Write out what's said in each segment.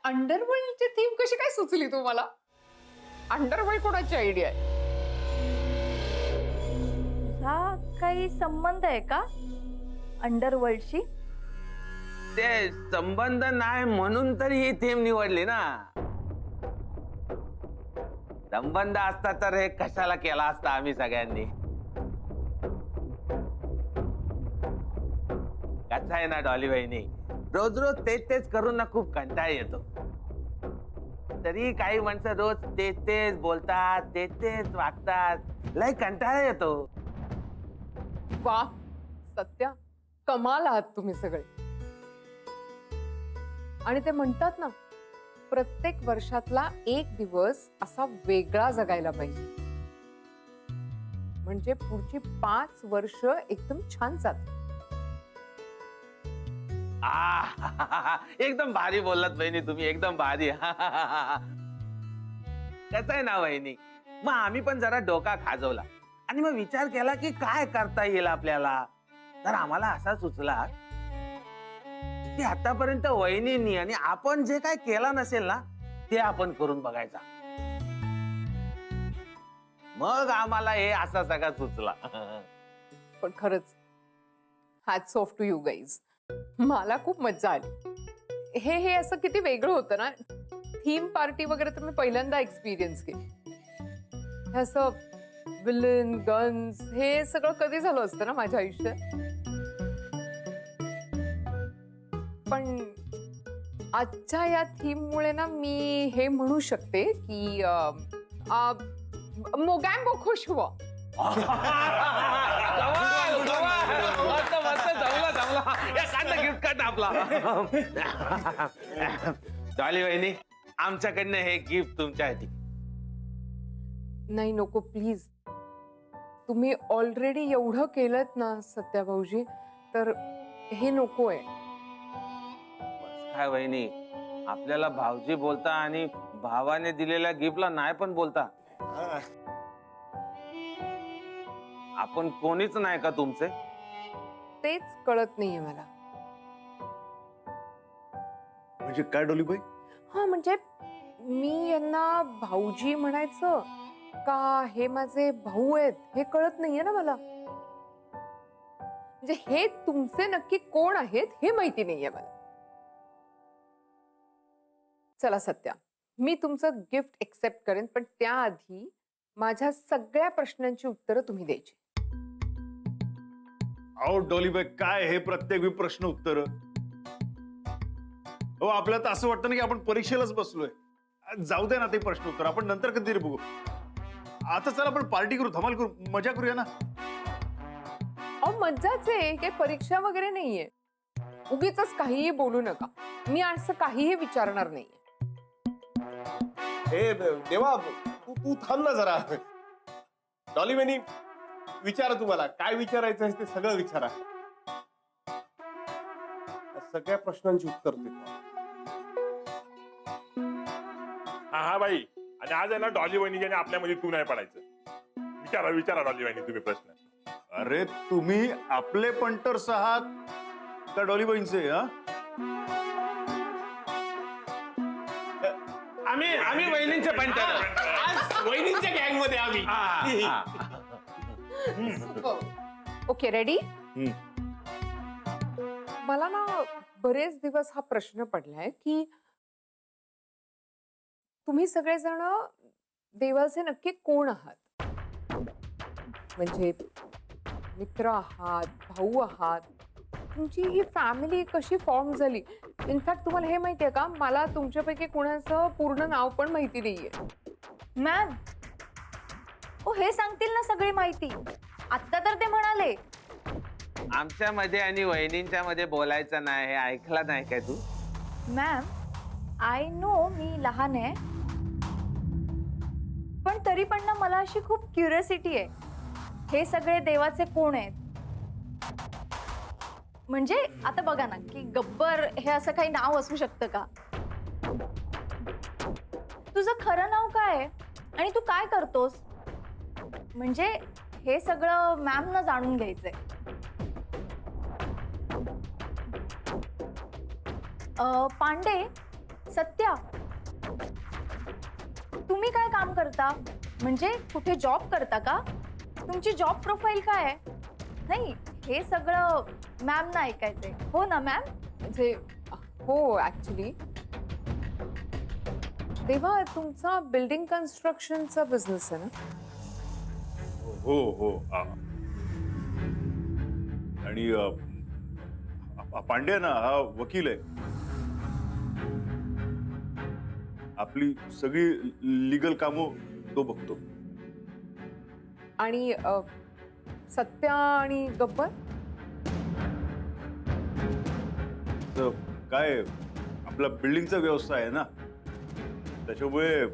अंडरवर्ल्डची theme कशी काय सुचली तुम्हाला? अंडरवर्ल्ड कोणाची आयडिया आहे? हा काही संबंध आहे का अंडरवर्ल्डशी? ते संबंध नाही म्हणून तर ही थीम निवडली ना. संबंध असता तर हे कशाला केला असता आम्ही सगळ्यांनी. कसं आहे ना डॉली बहिणी, रोज रोज तेच तेच करून ना खूप कंटाळा येतो. तरी काही माणसं रोज तेच तेच बोलतात, तेच तेच वागतात, लय कंटाळा येतो. वा सत्या, कमाल आहात तुम्ही सगळे. आणि ते म्हणतात ना, प्रत्येक वर्षातला एक दिवस असा वेगळा जगायला पाहिजे, म्हणजे पुढची 5 वर्ष एकदम छान जात. एकदम भारी बोललात बहिणी तुम्ही, एकदम भारी. कसं आहे ना वहिनी, मग आम्ही पण जरा डोका खाजवला आणि मग विचार केला की काय करता येईल आपल्याला. तर आम्हाला असा सुचला की आतापर्यंत वहिनींनी आणि आपण जे काय केला नसेल ना, ते आपण करून बघायचा. मग आम्हाला हे असा सगळा सुचला. पण खरंच hats off to you guys. मला खूप मज्जा आली. हे असं किती वेगळं होतं ना. थीम पार्टी वगैरे तर मी पहिल्यांदा एक्सपिरियन्स केली. हे असं विलन गन्स हे सगळं कधी झालं असतं ना माझ्या आयुष्यात. पण आजच्या या थीम मुळे ना मी हे म्हणू शकते की मोगॅम्बो खुश हुआ. डॉली वहिनी, आमच्याकडनं हे गिफ्ट तुमच्यासाठी. नाही नको प्लीज. तुम्ही ऑलरेडी एवढं केलं ना सत्या भाऊजी, तर हे नकोय. काय वहिनी, आपल्याला भाऊजी बोलता आणि भावाने दिलेल्या गिफ्टला नाही पण बोलता. आपण कोणीच नाही का तुमचे? तेच कळत नाहीये मला. म्हणजे काय डोलीबाई? हा म्हणजे मी यांना भाऊजी म्हणायचं का हे माझे भाऊ आहेत हे कळत नाहीये ना मला. म्हणजे हे तुमचे नक्की कोण आहेत हे माहिती नाहीये मला. चला सत्या, मी तुमचं गिफ्ट एक्सेप्ट करेन, पण त्याआधी माझ्या सगळ्या प्रश्नांची उत्तरं तुम्ही द्यायची. अहो डोलीबाई, काय हे प्रत्येक प्रश्न उत्तर? हो, आपल्याला तर असं वाटतं ना की आपण परीक्षेलाच बसलोय. जाऊ दे ना ते प्रश्न उत्तर, आपण नंतर कधीतरी बघू. आता चला आपण पार्टी करू, धमाल करू, मजा करूया ना. अहो मज्जाच आहे, काही परीक्षा वगैरे नाहीये. उगीच काहीही बोलू नका. मी असं काहीही विचारणार नाहीये. ए देवा, तू थांब ना जरा. डॉली बहिणी, विचारा, तुम्हाला काय विचारायचं आहे ते सगळं विचारा. सगळ्या प्रश्नांची उत्तर देतो. हा बाई, आणि आज आहे ना डॉली वहिनी आपल्यामध्ये तू नाही पडायचं. विचारा विचारा डॉली वहिनी तुम्ही प्रश्न. अरे तुम्ही आपले पंटर्स आहात का डॉलीबाईंचे? आम्ही वहिनींचे पंटर. वहिनींच्या गँग मध्ये आम्ही. Okay ready? मला ना बरेच दिवस हा प्रश्न पडलाय की तुम्ही सगळेजण देवाचे नक्की कोण आहात. म्हणजे मित्र आहात, भाऊ आहात, तुमची ही फॅमिली कशी फॉर्म झाली. इनफॅक्ट तुम्हाला हे माहितीये का, मला तुमच्यापैकी कोणाचं पूर्ण नाव पण माहिती नाहीये. मॅम, ओ हे सांगतील ना सगळी माहिती. आता तर ते म्हणाले. आमच्या मध्ये आणि वहिनींच्या मध्ये बोलायचं नाही, हे ऐकला नाही काय तू? मॅम, आय नो मी लहान आहे, पण तरी पण ना मला अशी खूप क्युरियोसिटी आहे. हे सगळे देवाचे कोण आहेत? म्हणजे आता बघा ना की गब्बर हे असं काही नाव असू शकतं का? तुझं खरं नाव काय आहे आणि तू काय करतोस? म्हणजे हे सगळं मॅम ना जाणून घ्यायचंय. पांडे, सत्या, तुम्ही काय काम करता? म्हणजे कुठे जॉब करता का? तुमची जॉब प्रोफाईल काय आहे? नाही, हे सगळं मॅम ना ऐकायचंय. हो ना मॅम? म्हणजे हो ऍक्च्युली तेव्हा तुमचा बिल्डिंग कन्स्ट्रक्शनचा बिझनेस आहे ना? हो हो आणि पांडे ना हा वकील आहे. आपली सगळी लीगल कामं तो बघतो. आणि सत्या आणि गब्बर तर काय आपला बिल्डिंगचा व्यवसाय आहे ना, त्याच्यामुळे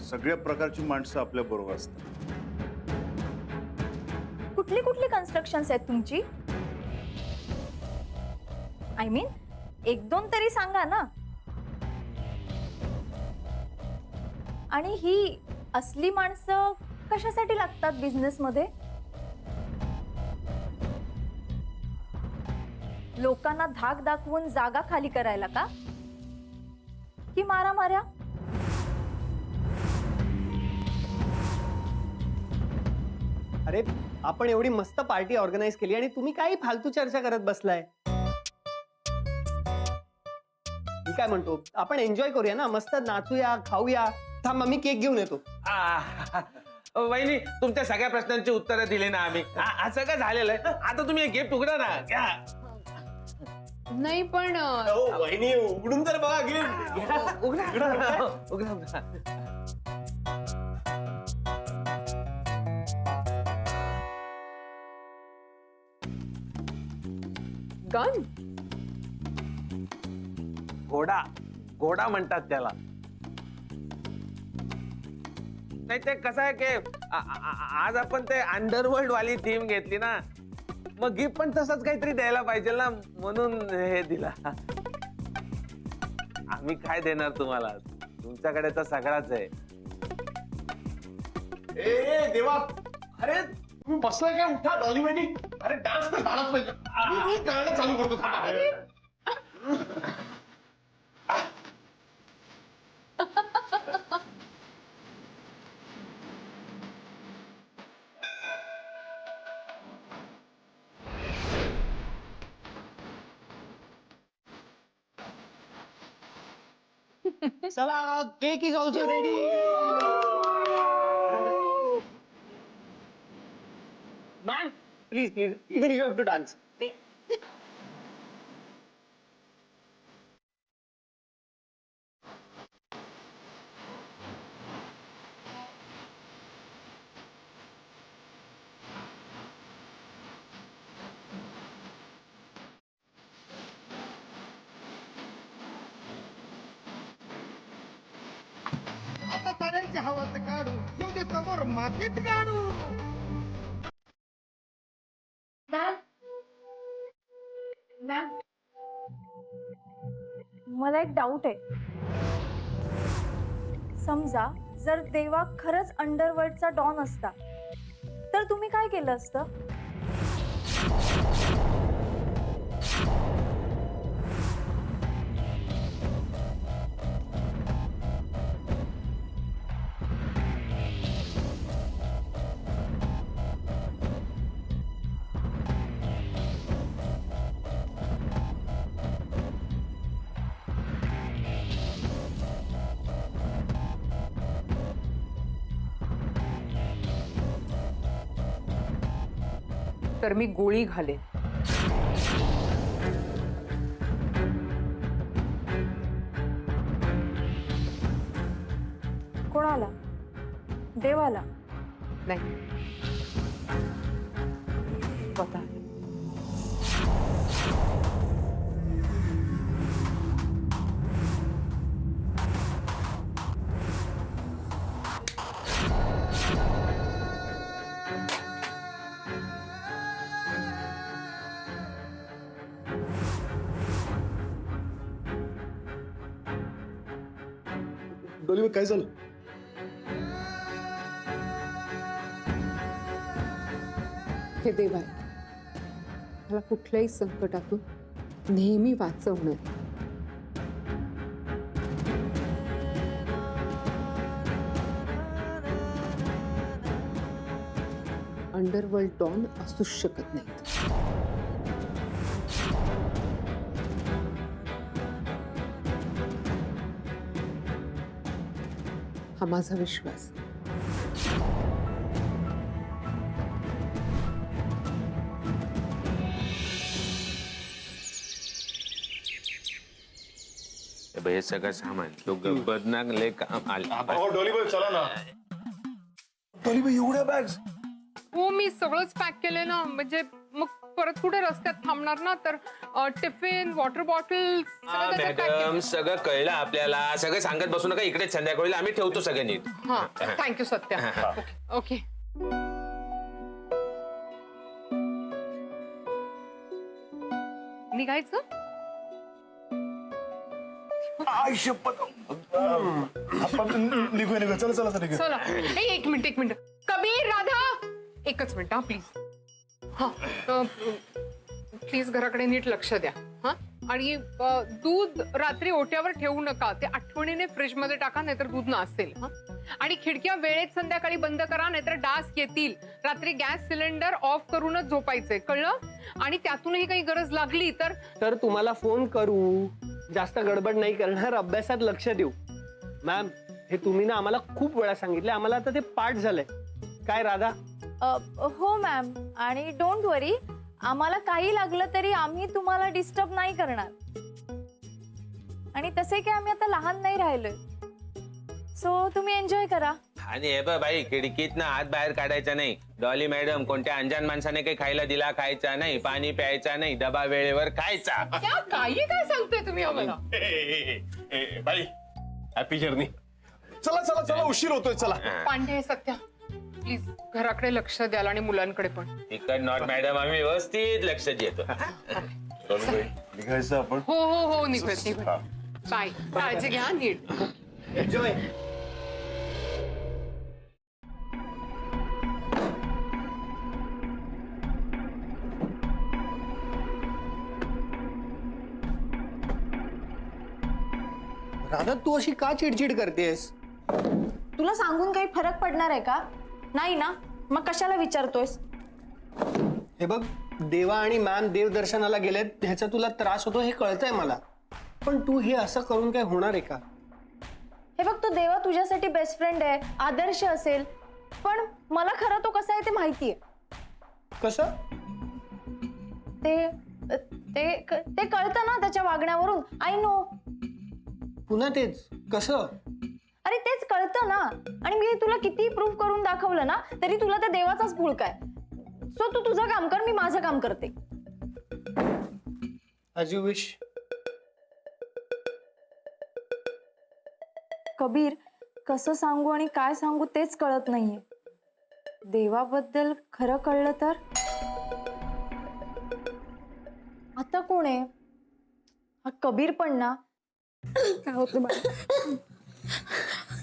सगळ्या प्रकारची माणसं आपल्या बरोबर असतात. कुठली कुठली कन्स्ट्रक्शन्स आहेत तुमची? आय मीन, एक दोन तरी सांगा ना. आणि ही असली माणसं कशासाठी लागतात बिझनेस मध्ये? लोकांना धाक दाखवून जागा खाली करायला का? की मारा माऱ्या? अरे, आपण एवढी मस्त पार्टी ऑर्गनाईज केली आणि तुम्ही काही फालतू चर्चा करत बसलाय. मी काय म्हणतो, आपण एन्जॉय करूया ना, मस्त नाचूया, खाऊया. थांबा, मी केक घेऊन येतो. वहिनी, तुमच्या सगळ्या प्रश्नांची उत्तरं दिली ना आम्ही. असं काय झालेलं आहे? आता तुम्ही एक गिफ्ट उघडा ना. घ्या. नाही पण वहिनी उघडून तर बघा गिफ्ट. उघडा उघडा. गन घोडा घोडा म्हणतात त्याला. नाही ते कसं आहे की आज आपण ते अंडरवर्ल्ड वाली थीम घेतली ना, मग गिफ्ट पण तसंच काहीतरी द्यायला पाहिजे ना, म्हणून हे दिला. आम्ही काय देणार तुम्हाला? तुमच्याकडे तर सगळाच आहे. ए देवा, अरे तुम्ही बसलाय काय? उठा डॉली वहिनी. अरे डान्स तर झालाच पाहिजे. मी गाणं चालू करतो. चला, cake is also ready. Ma'am, please please, even you have to dance. आता ताऱ्यांच्या हवात काढू, येऊ दे समोर मातीत काढू. मला एक डाऊट आहे. समजा जर देवा खरंच अंडरवर्ल्डचा डॉन असता, तर तुम्ही काय केलं असतं? तर मी गोळी घालेन. कोणाला? देवाला? नाही, स्वतः. डॉली, काय झालं? हे देव आहे, मला कुठल्याही संकटातून नेहमी वाचवणं. अंडरवर्ल्ड डॉन असूच शकत नाहीत. हा माझा विश्वास. हे सगळं सामान तो बदनागले काम आले. डॉलीबाई चला ना. डॉलीबाई एवढ्या बॅग्स. हो मी सगळंच पॅक केलंय ना, म्हणजे मग परत कुठे रस्त्यात थांबणार ना, तर टिफिन, वॉटर बॉटल मॅडम सगळं कळलं आपल्याला. सगळं सांगत बसू नका. इकडेच संध्याकाळी आम्ही ठेवतो सगळं नीट. हा थँक्यू सत्या. ओके. निघायचं. निघूया चला चला चला. चला. ए, एक मिनिट. कबीर, राधा, एकच मिनिट हा प्लीज. हा प्लीज घराकडे नीट लक्ष द्या. हा आणि दूध रात्री ओट्यावर ठेवू नका. ते आठवणीने फ्रीज मध्ये टाका, नाहीतर दूध नासेल. हा आणि खिडक्या वेळेत संध्याकाळी बंद करा, नाहीतर डास येतील. रात्री गॅस सिलेंडर ऑफ करूनच झोपायचंय, कळलं? आणि त्यातूनही काही गरज लागली तर तुम्हाला फोन करू. जास्त गडबड नाही करणार, अभ्यासात लक्ष देऊ. मॅम हे तुम्ही ना आम्हाला खूप वेळा सांगितले, आम्हाला आता ते पाठ झालंय. काय राधा? हो मॅम, आणि डोंट वरी, आम्हाला काही लागलं तरी आम्ही तुम्हाला डिस्टर्ब नाही करणार. आणि तसे की आम्ही आता लहान नाही राहिलोय, सो तुम्ही एन्जॉय करा. आणि हे बघ बाई, खिडकीतनं हात बाहेर काढायचा नाही. डॉली मॅडम, कोणत्या अंजान माणसाने काही खायला दिला खायचा नाही, पाणी प्यायचा नाही, डबा वेळेवर खायचा. काही काय सांगतोय तुम्ही आम्हाला? बाई हॅपी जर्नी. चला चला चला, उशीर होतोय. चला. पांडे, सत्या, प्लीज घराकडे लक्ष द्याल आणि मुलांकडे पण. तिकड नॉट मॅडम, आम्ही व्यवस्थित लक्ष देतो. निघायचं आपण. हो निघत. बाय, काळजी घ्या नीट. एन्जॉय. राधा तू अशी का चिडचिड करतेस? तुला सांगून काही फरक पडणार आहे का? नाही ना, मग कशाला विचारतोयस? हे बघ, देवा आणि मॅम देवदर्शनाला गेलेत, ह्याचा तुला त्रास होतो हे कळतंय मला. पण तू हे असं करून काय होणार आहे का? हे बघ, तो देवा तुझ्यासाठी बेस्ट फ्रेंड आहे, आदर्श असेल, पण मला खरं तो कसा आहे ते माहितीये. कसं? ते ते ते कळतं ना त्याच्या वागण्यावरून. I know. पुन्हा तेच कसं? अरे तेच कळतं ना, आणि मी तुला किती प्रूफ करून दाखवलं ना, तरी तुला त्या देवाचाच भूल काय. सो तू तुझं काम कर, मी माझं काम करते. As you wish. कबीर, कसं सांगू आणि काय सांगू तेच कळत नाहीये. देवाबद्दल खरं कळलं तर? आता कोण आहे हा कबीर? पण ना काय होतं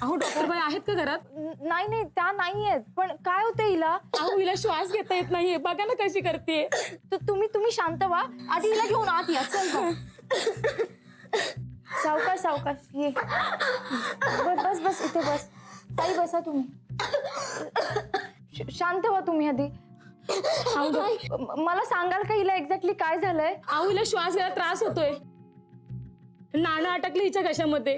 अहो डॉक्टर बाई आहेत का घरात? नाही त्या नाही आहेत. पण काय होतं हिला? अहो हिला श्वास घेता येत नाहीये, बघा ना कशी करते. तुम्ही शांत व्हा. आधी हिला घेऊन आत या. चल गं. सावकाश ये. बस इथे बस. ताई बसा तुम्ही. शांत व्हा तुम्ही आधी. मला सांगाल का हिला एक्झॅक्टली काय झालंय? अहो हिला श्वास घ्यायला त्रास होतोय. नाणं अटकलं हिच्या घशामध्ये.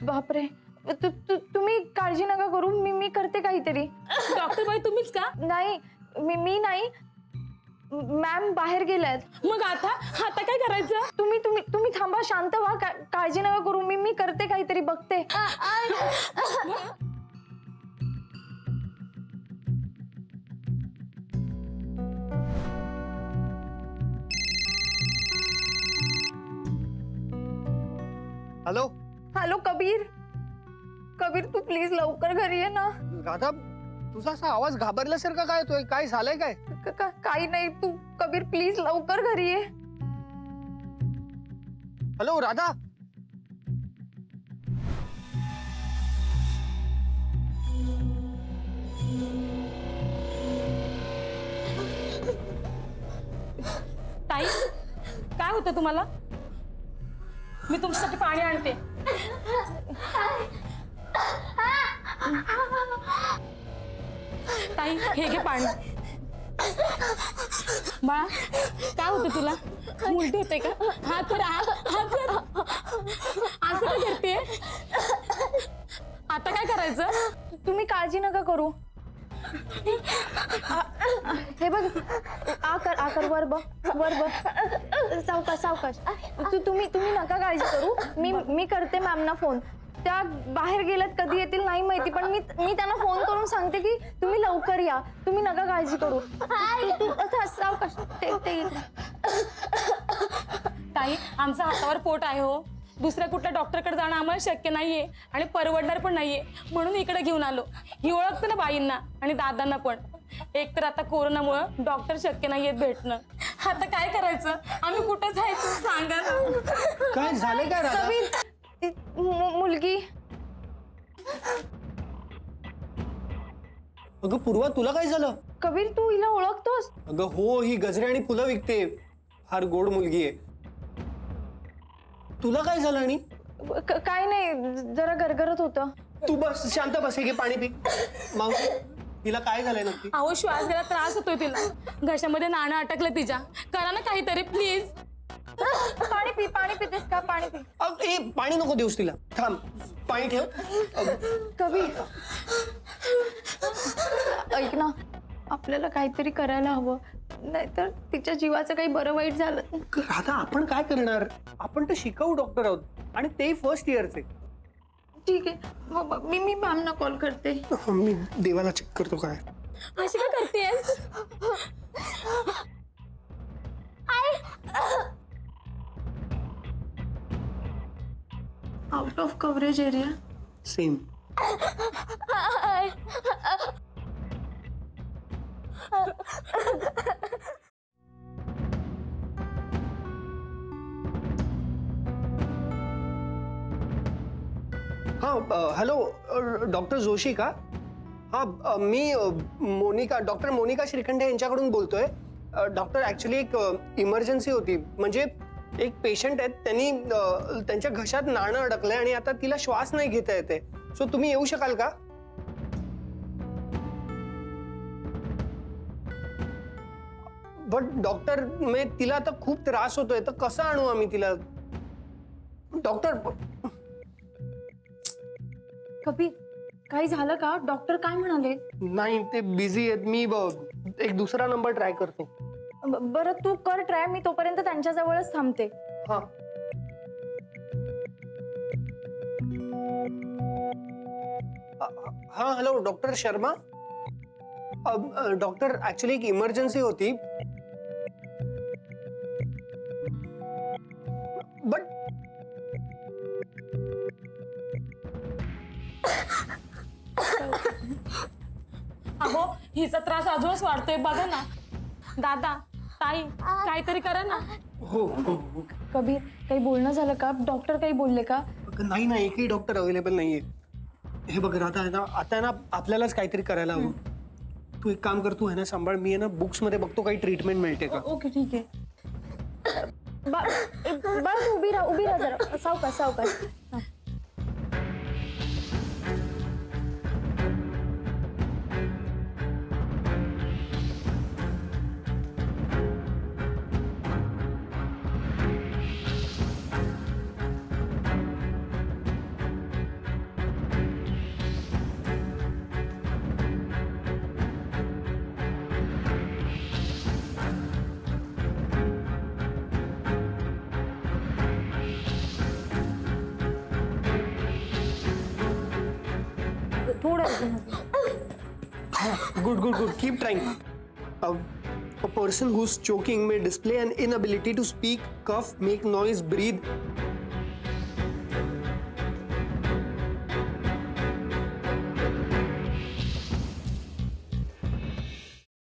बापरे. तुम्ही काळजी नका करू, मी करते काहीतरी. डॉक्टर बाई तुम्हीच का? नाही, मी नाही. मॅम बाहेर गेल्यात. मग आता काय करायचं? तुम्ही थांबा, शांत व्हा. काळजी नका करू, मी करते काहीतरी, बघते. हॅलो कबीर तू प्लीज लवकर घरी ये ना. राधा तुझा असा आवाज घाबरल्यासारखा काय होतोय? काय झालंय काय? काही नाही, तू कबीर प्लीज लवकर घरी ये. हॅलो राधा. ताई काय होतं तुम्हाला? मी तुमच्यासाठी पाणी आणते. ताई हे घे पाणी. बाळा काय होतं तुला? उलटी होते का? हात वर हात वर असं काय करते? आता काय करायचं? तुम्ही काळजी नका करू. हे बघ, आकर वर बघ, वर बघ. सावकाश सावकाश. तुम्ही नका काळजी करू. मी करते मॅमना फोन. त्या बाहेर गेल्यात, कधी येतील नाही माहिती, पण मी त्यांना फोन करून सांगते की तुम्ही लवकर या. तुम्ही नका काळजी करू. सावकाश. ताई आमचं हातावर पोट आहे हो. दुसऱ्या कुठल्या डॉक्टरकडे जाणं आम्हाला शक्य नाहीये आणि परवडणार पण नाहीये, म्हणून इकडे घेऊन आलो. ही ओळखतं ना बाईंना आणि दादांना पण. एक तर आता कोरोनामुळं डॉक्टर शक्य नाहीये भेटणं. आता काय करायचं? आम्ही कुठं जायचं सांगा ना. काय झालंय काय राधा? ती मुलगी. अगं पूर्वा, तुला काय झालं? कबीर, तू हिला ओळखतोस? अगं हो, ही गजरे आणि फुलं विकते. फार गोड मुलगी आहे. तुला काय झालं? आणि काय नाही, जरा गरगरत होतं. तू बस, शांत बस. हे घे पाणी पी. मावशी, तिला काय झालंय नक्की? अहो श्वास घ्यायला त्रास होतोय तिला. घशामध्ये नाणं अटकलं तिच्या. करा ना काहीतरी प्लीज. पाणी पितेस का? पाणी पी. ए, पाणी नको देऊस तिला. थांब, पाणी ठेव. कबीर, ऐक ना, आपल्याला काहीतरी करायला हवं, नाहीतर तिच्या जीवाचं काही बरं वाईट झालं. राधा, आपण काय करणार? आपण तर शिकाऊ डॉक्टर आहोत आणि ते फर्स्ट इयरचे. ठीक आहे, मी मॅमना कॉल करते. मी देवाला चेक करतो काय. अशी का करतेस? Out of coverage area. Same. हाँ, हॅलो डॉक्टर जोशी का? हाँ, मी डॉक्टर मोनिका श्रीखंडे यांच्याकडून बोलतोय. डॉक्टर ॲक्च्युली एक इमर्जन्सी होती. म्हणजे एक पेशंट आहेत, त्यांनी त्यांच्या घशात नाणं अडकलंय आणि आता तिला श्वास नाही घेता येते. सो तुम्ही येऊ शकाल का? बट डॉक्टर, तिला आता खूप त्रास होतोय, तर कसं आणू आम्ही तिला? डॉक्टर. कबीर, काही झालं का? डॉक्टर काय म्हणाले? नाही, ते बिझी आहेत. मी एक दुसरा नंबर ट्राय करतो. बरं, तू कर ट्राय. मी तोपर्यंत त्यांच्या जवळच थांबते. हा. हा, hello doctor Sharma. Doctor, actually एक इमर्जन्सी होती. बट अहो हिचा त्रास अजूनच वाढतोय बघा ना. दादा, ताई काहीतरी करा ना. हो हो हो. कबीर, काही बोलणं झालं का? डॉक्टर काही बोलले का? नाही ना, एकही डॉक्टर अवेलेबल नाहीये. हे बघ राधा, आहे ना, आता आहे ना आपल्यालाच काहीतरी करायला हवं. तू एक काम कर, तू आहे ना सांभाळ. मी आहे ना बुक्स मध्ये बघतो काही ट्रीटमेंट मिळते का. ओके, ठीक आहे. बाळ, उभी राहा जरा. सावकाश सावकाश. Good. Keep trying. A person who's choking may display an inability to speak, cough, make noise, breathe.